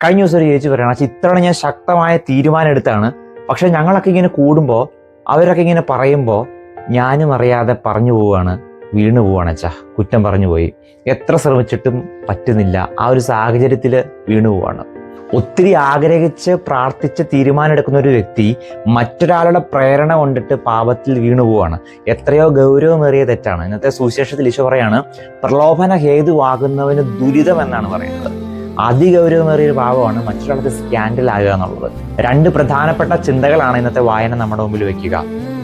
കഴിഞ്ഞ ദിവസം ഒരു ചേച്ചി പറയണം, ഇത്തവണ ഞാൻ ശക്തമായ തീരുമാനം എടുത്താണ്. പക്ഷെ ഞങ്ങളൊക്കെ ഇങ്ങനെ കൂടുമ്പോൾ അവരൊക്കെ ഇങ്ങനെ പറയുമ്പോൾ ഞാനും അറിയാതെ പറഞ്ഞു പോവുകയാണ്, വീണു പോവുകയാണ് അച്ഛാ, കുറ്റം പറഞ്ഞു പോയി, എത്ര ശ്രമിച്ചിട്ടും പറ്റുന്നില്ല, ആ ഒരു സാഹചര്യത്തിൽ വീണു പോവാണ്. ഒത്തിരി ആഗ്രഹിച്ച് പ്രാർത്ഥിച്ച് തീരുമാനമെടുക്കുന്ന ഒരു വ്യക്തി മറ്റൊരാളുടെ പ്രേരണ കൊണ്ടിട്ട് പാപത്തിൽ വീണു പോവാണ്. എത്രയോ ഗൗരവമേറിയ തെറ്റാണ്. ഇന്നത്തെ സുവിശേഷത്തിൽ ഈശോ പറയാണ്, പ്രലോഭന ഹേതുവാകുന്നവന് ദുരിതം എന്നാണ് പറയുന്നത്. അതിഗൗരവമേറിയൊരു പാപമാണ് മറ്റൊരാൾക്ക് സ്കാൻഡൽ ആകുക എന്നുള്ളത്. രണ്ട് പ്രധാനപ്പെട്ട ചിന്തകളാണ് ഇന്നത്തെ വായന നമ്മുടെ മുമ്പിൽ വെക്കുക.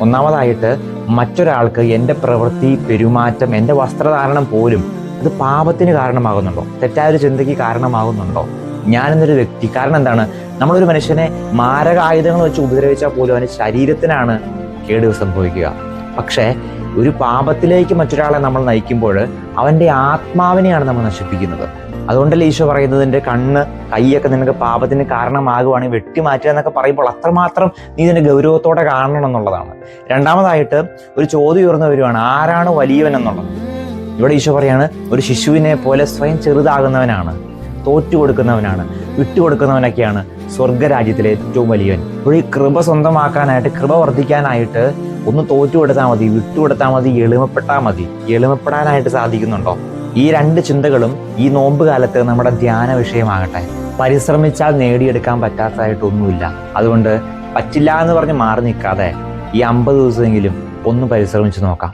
ഒന്നാമതായിട്ട്, മറ്റൊരാൾക്ക് എൻ്റെ പ്രവൃത്തി, പെരുമാറ്റം, എൻ്റെ വസ്ത്രധാരണം പോലും അത് പാപത്തിന് കാരണമാകുന്നുണ്ടോ, തെറ്റായൊരു ചിന്തയ്ക്ക് കാരണമാകുന്നുണ്ടോ ഞാനെന്നൊരു വ്യക്തി. കാരണം എന്താണ്, നമ്മളൊരു മനുഷ്യനെ മാരകായുധങ്ങൾ വെച്ച് ഉപദ്രവിച്ചാൽ പോലും അവന് ശരീരത്തിനാണ് കേടുകൾ സംഭവിക്കുക. പക്ഷേ ഒരു പാപത്തിലേക്ക് മറ്റൊരാളെ നമ്മൾ നയിക്കുമ്പോൾ അവൻ്റെ ആത്മാവിനെയാണ് നമ്മൾ നശിപ്പിക്കുന്നത്. അതുകൊണ്ടല്ലേ ഈശോ പറയുന്നത്, എൻ്റെ കണ്ണ്, കൈയൊക്കെ നിനക്ക് പാപത്തിന് കാരണമാകുവാണെങ്കിൽ വെട്ടിമാറ്റുക എന്നൊക്കെ പറയുമ്പോൾ അത്രമാത്രം നീ ഇതിൻ്റെ ഗൗരവത്തോടെ കാണണം എന്നുള്ളതാണ്. രണ്ടാമതായിട്ട് ഒരു ചോദ്യം ഉയർന്നു വരുവാണ്, ആരാണ് വലിയവൻ എന്നുള്ളത്. ഇവിടെ ഈശോ പറയാണ്, ഒരു ശിശുവിനെ പോലെ സ്വയം ചെറുതാകുന്നവനാണ്, തോറ്റുകൊടുക്കുന്നവനാണ്, വിട്ടുകൊടുക്കുന്നവനൊക്കെയാണ് സ്വർഗരാജ്യത്തിലെ ഏറ്റവും വലിയവൻ. അപ്പോൾ ഈ കൃപ സ്വന്തമാക്കാനായിട്ട്, കൃപ വർദ്ധിക്കാനായിട്ട് ഒന്ന് തോറ്റുകൊടുത്താൽ മതി, വിട്ടുകൊടുത്താൽ മതി, എളിമപ്പെട്ടാൽ മതി. എളിമപ്പെടാനായിട്ട് സാധിക്കുന്നുണ്ടോ? ഈ രണ്ട് ചിന്തകളും ഈ നോമ്പ് കാലത്ത് നമ്മുടെ ധ്യാന വിഷയമാകട്ടെ. പരിശ്രമിച്ചാൽ നേടിയെടുക്കാൻ പറ്റാത്തതായിട്ടൊന്നുമില്ല. അതുകൊണ്ട് പറ്റില്ല എന്ന് പറഞ്ഞ് മാറി നിൽക്കാതെ ഈ 50 ദിവസമെങ്കിലും ഒന്ന് പരിശ്രമിച്ച് നോക്കാം.